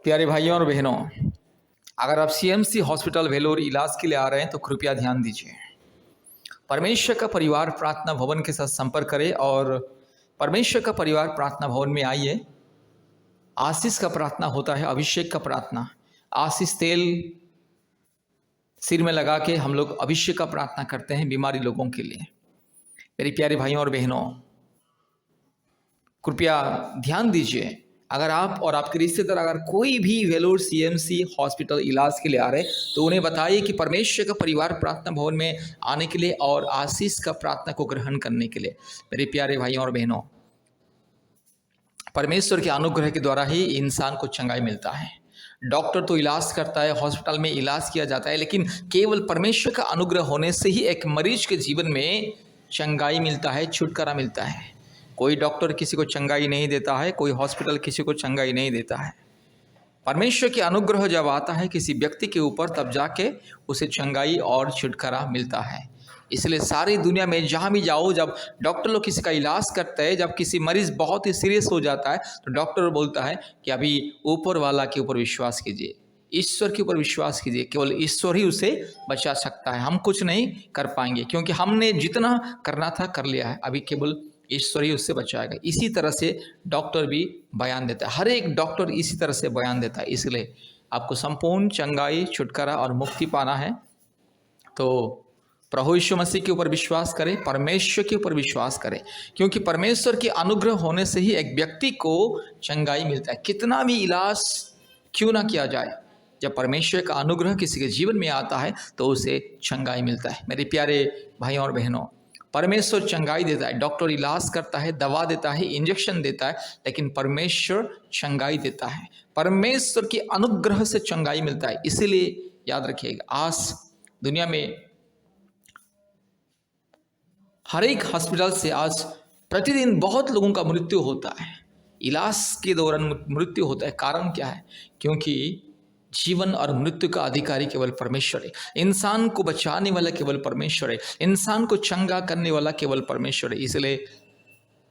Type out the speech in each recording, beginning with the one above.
प्यारे भाइयों और बहनों, अगर आप सीएमसी हॉस्पिटल वेलोर इलाज के लिए आ रहे हैं तो कृपया ध्यान दीजिए। परमेश्वर का परिवार प्रार्थना भवन के साथ संपर्क करें और परमेश्वर का परिवार प्रार्थना भवन में आइए। आशीष का प्रार्थना होता है, अभिषेक का प्रार्थना। आशीष तेल सिर में लगा के हम लोग अभिषेक का प्रार्थना करते हैं बीमारी लोगों के लिए। मेरे प्यारे भाइयों और बहनों, कृपया ध्यान दीजिए। अगर आप और आपके रिश्तेदार अगर कोई भी वेलोर सीएमसी हॉस्पिटल इलाज के लिए आ रहे हैं तो उन्हें बताइए कि परमेश्वर का परिवार प्रार्थना भवन में आने के लिए और आशीष का प्रार्थना को ग्रहण करने के लिए। मेरे प्यारे भाइयों और बहनों, परमेश्वर के अनुग्रह के द्वारा ही इंसान को चंगाई मिलता है। डॉक्टर तो इलाज करता है, हॉस्पिटल में इलाज किया जाता है, लेकिन केवल परमेश्वर का अनुग्रह होने से ही एक मरीज के जीवन में चंगाई मिलता है, छुटकारा मिलता है। कोई डॉक्टर किसी को चंगाई नहीं देता है, कोई हॉस्पिटल किसी को चंगाई नहीं देता है। परमेश्वर के अनुग्रह जब आता है किसी व्यक्ति के ऊपर, तब जाके उसे चंगाई और छुटकारा मिलता है। इसलिए सारी दुनिया में जहाँ भी जाओ, जब डॉक्टर लोग किसी का इलाज करते हैं, जब किसी मरीज बहुत ही सीरियस हो जाता है तो डॉक्टर बोलता है कि अभी ऊपर वाला के ऊपर विश्वास कीजिए, ईश्वर के ऊपर विश्वास कीजिए। केवल ईश्वर ही उसे बचा सकता है, हम कुछ नहीं कर पाएंगे, क्योंकि हमने जितना करना था कर लिया है, अभी केवल ईश्वर ही उससे बचाएगा। इसी तरह से डॉक्टर भी बयान देता है, हर एक डॉक्टर इसी तरह से बयान देता है। इसलिए आपको संपूर्ण चंगाई, छुटकारा और मुक्ति पाना है तो प्रभु यीशु मसीह के ऊपर विश्वास करें, परमेश्वर के ऊपर विश्वास करें, क्योंकि परमेश्वर के अनुग्रह होने से ही एक व्यक्ति को चंगाई मिलता है। कितना भी इलाज क्यों ना किया जाए, जब परमेश्वर का अनुग्रह किसी के जीवन में आता है तो उसे चंगाई मिलता है। मेरे प्यारे भाइयों और बहनों, परमेश्वर चंगाई देता है। डॉक्टर इलाज करता है, दवा देता है, इंजेक्शन देता है, लेकिन परमेश्वर चंगाई देता है। परमेश्वर के अनुग्रह से चंगाई मिलता है। इसीलिए याद रखिएगा, आज दुनिया में हर एक हॉस्पिटल से आज प्रतिदिन बहुत लोगों का मृत्यु होता है, इलाज के दौरान मृत्यु होता है। कारण क्या है? क्योंकि जीवन और मृत्यु का अधिकारी केवल परमेश्वर है। इंसान को बचाने वाला केवल परमेश्वर है, इंसान को चंगा करने वाला केवल परमेश्वर है। इसलिए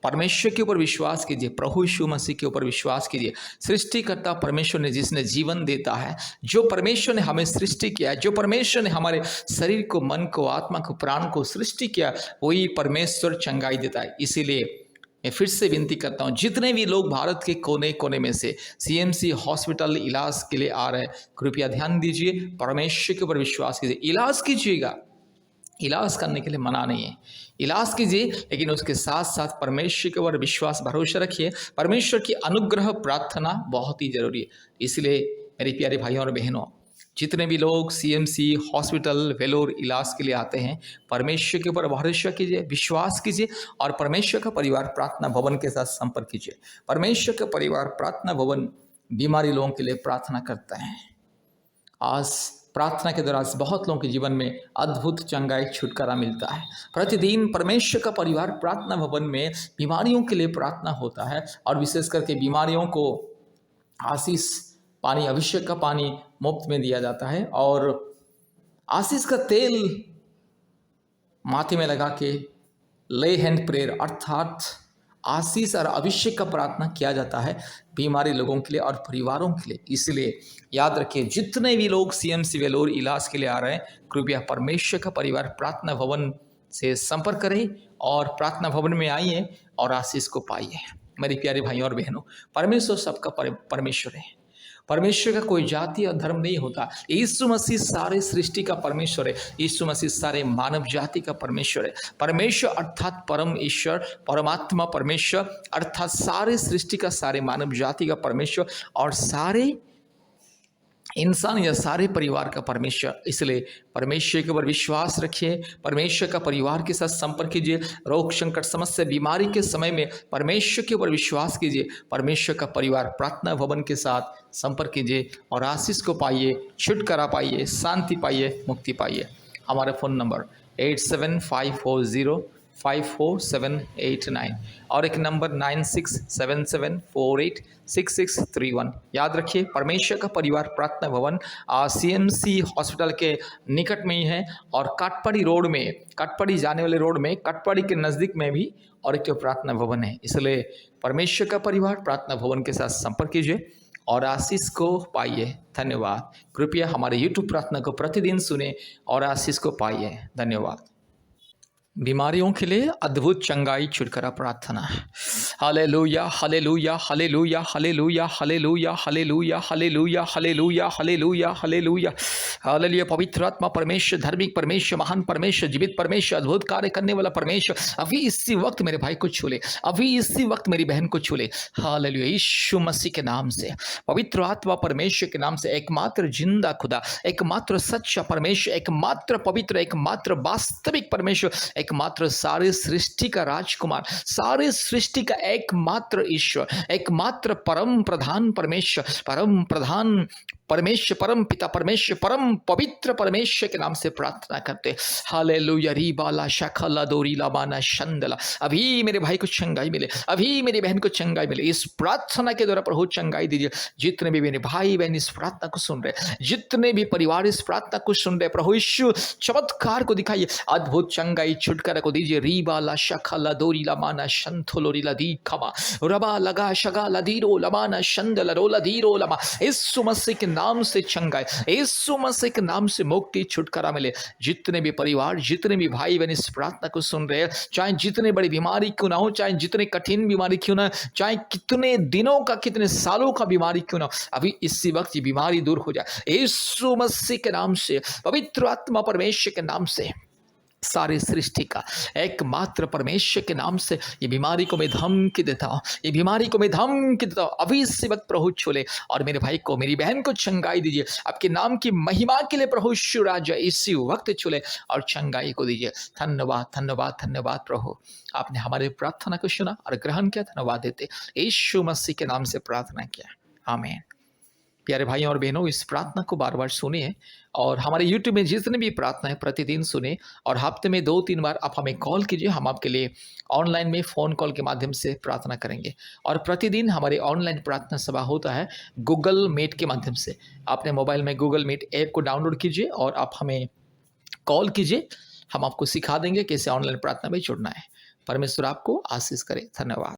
परमेश्वर के ऊपर विश्वास कीजिए, प्रभु यीशु मसीह के ऊपर विश्वास कीजिए। सृष्टिकर्ता परमेश्वर ने, जिसने जीवन देता है, जो परमेश्वर ने हमें सृष्टि किया है, जो परमेश्वर ने हमारे शरीर को, मन को, आत्मा को, प्राण को सृष्टि किया, वही परमेश्वर चंगाई देता है। इसीलिए मैं फिर से विनती करता हूँ, जितने भी लोग भारत के कोने कोने में से सीएमसी हॉस्पिटल इलाज के लिए आ रहे हैं, कृपया ध्यान दीजिए, परमेश्वर के ऊपर विश्वास कीजिए। इलाज कीजिएगा, इलाज करने के लिए मना नहीं है, इलाज कीजिए, लेकिन उसके साथ साथ परमेश्वर के ऊपर विश्वास, भरोसा रखिए। परमेश्वर की अनुग्रह प्रार्थना बहुत ही जरूरी है। इसलिए मेरे प्यारे भाइयों और बहनों, जितने भी लोग सीएमसी हॉस्पिटल वेलोर इलाज के लिए आते हैं, परमेश्वर के ऊपर भरोसा कीजिए, विश्वास कीजिए और परमेश्वर का परिवार प्रार्थना भवन के साथ संपर्क कीजिए। परमेश्वर का परिवार प्रार्थना भवन बीमारी लोगों के लिए प्रार्थना करता है। आज प्रार्थना के दौरान बहुत लोगों के जीवन में अद्भुत चंगाई, छुटकारा मिलता है। प्रतिदिन परमेश्वर का परिवार प्रार्थना भवन में बीमारियों के लिए प्रार्थना होता है और विशेष करके बीमारियों को आशीष पानी, अभिषेक का पानी मुफ्त में दिया जाता है और आशीष का तेल माथे में लगा के ले हैंड प्रेयर अर्थात आशीष और अभिषेक का प्रार्थना किया जाता है बीमारी लोगों के लिए और परिवारों के लिए। इसलिए याद रखिए, जितने भी लोग सीएमसी वेलोर इलाज के लिए आ रहे हैं, कृपया परमेश्वर का परिवार प्रार्थना भवन से संपर्क करें और प्रार्थना भवन में आइए और आशीष को पाइए। मेरे प्यारे भाइयों और बहनों, परमेश्वर सबका परमेश्वर है। परमेश्वर का कोई जाति और धर्म नहीं होता। यीशु मसीह सारे सृष्टि का परमेश्वर है। यीशु मसीह सारे मानव जाति का परमेश्वर है। परमेश्वर अर्थात परम ईश्वर, परमात्मा परमेश्वर अर्थात सारे सृष्टि का, सारे मानव जाति का परमेश्वर और सारे इंसान या सारे परिवार का परमेश्वर। इसलिए परमेश्वर के ऊपर विश्वास रखिए, परमेश्वर का परिवार के साथ संपर्क कीजिए। रोग, संकट, समस्या, बीमारी के समय में परमेश्वर के ऊपर विश्वास कीजिए। परमेश्वर का परिवार प्रार्थना भवन के साथ संपर्क कीजिए और आशीष को पाइए, छुटकारा पाइए, शांति पाइए, मुक्ति पाइए। हमारा फ़ोन नंबर 8754054789 और एक नंबर 9677486631। याद रखिए, परमेश्वर का परिवार प्रार्थना भवन सीएमसी हॉस्पिटल के निकट में ही है और काटपड़ी रोड में, काटपड़ी जाने वाले रोड में, काटपड़ी के नज़दीक में भी और एक प्रार्थना भवन है। इसलिए परमेश्वर का परिवार प्रार्थना भवन के साथ संपर्क कीजिए और आशीष को पाइए। धन्यवाद। कृपया हमारे YouTube प्रार्थना को प्रतिदिन सुने और आशीष को पाइए। धन्यवाद। बीमारियों के लिए अद्भुत चंगाई छुटकारा प्रार्थना। Hallelujah hallelujah hallelujah hallelujah hallelujah hallelujah hallelujah hallelujah hallelujah hallelujah hallelujah. पवित्र आत्मा परमेश्वर, धार्मिक परमेश्वर, महान परमेश्वर, जीवित परमेश्वर, अद्भुत कार्य करने वाला परमेश्वर, अभी इसी वक्त मेरे भाई को छू ले, अभी इसी वक्त मेरी बहन को छू ले। हालेलुया। यीशु मसीह के नाम से, पवित्र आत्मा परमेश्वर के नाम से, एकमात्र जिंदा खुदा, एकमात्र सच्चा परमेश्वर, एकमात्र पवित्र, एकमात्र वास्तविक परमेश्वर, एकमात्र सारे सृष्टि का राजकुमार, सारे सृष्टि का एकमात्र ईश्वर, एकमात्र परम प्रधान परमेश्वर, परम प्रधान परमेश्वर, परम पिता परमेश्वर, परम पवित्र परमेश्वर के नाम से प्रार्थना करते। हालेलुया। रीबाला शखला दोरीला बाना शंदला। अभी मेरे भाई को चंगाई मिले, अभी मेरी बहन को चंगाई मिले। इस प्रार्थना के द्वारा प्रभु चंगाई दीजिए। जितने भी मेरे भाई बहन इस प्रार्थना को सुन रहे, जितने भी परिवार इस प्रार्थना को सुन रहे, प्रभु यीशु चमत्कार को दिखाइए, अद्भुत चंगाई छुटकारा को दीजिए। रीबाला शखला दोरीला माना शंथोलोरीला दी खमा रबा लगा शगा लदीरो लमाना शंदला रोला दीरो लमा। यीशु मसीह के नाम से चंगाई, यीशु मसीह के नाम से मुक्ति छुटकारा मिले। जितने भी परिवार, जितने भी भाई बहन इस प्रार्थना को सुन रहे हैं, चाहे जितने बड़ी बीमारी क्यों ना हो, चाहे जितने कठिन बीमारी क्यों ना, चाहे कितने दिनों का, कितने सालों का बीमारी क्यों ना, अभी इसी वक्त ये बीमारी दूर हो जाए यीशु मसीह के नाम से, पवित्र आत्मा परमेश्वर के नाम से, सारे सृष्टि का एकमात्र परमेश्वर के नाम से ये बीमारी को मैं धमकी देता हूँ, ये बीमारी को मैं धमकी देता हूँ। अभी इसी वक्त प्रभु छूले और मेरे भाई को, मेरी बहन को चंगाई दीजिए। आपके नाम की महिमा के लिए प्रभु यीशु राजा इसी वक्त छूले और चंगाई को दीजिए। धन्यवाद धन्यवाद धन्यवाद प्रभु, आपने हमारे प्रार्थना को सुना और ग्रहण किया। धन्यवाद देते यीशु मसीह के नाम से प्रार्थना किया, आमीन। प्यारे भाइयों और बहनों, इस प्रार्थना को बार बार सुनिए और हमारे YouTube में जितने भी प्रार्थनाएं प्रतिदिन सुने और हफ्ते में 2-3 बार आप हमें कॉल कीजिए। हम आपके लिए ऑनलाइन में फ़ोन कॉल के माध्यम से प्रार्थना करेंगे। और प्रतिदिन हमारे ऑनलाइन प्रार्थना सभा होता है गूगल मीट के माध्यम से। अपने मोबाइल में गूगल मीट ऐप को डाउनलोड कीजिए और आप हमें कॉल कीजिए। हम आपको सिखा देंगे कैसे ऑनलाइन प्रार्थना में जुड़ना है। परमेश्वर आपको आशीष करे। धन्यवाद।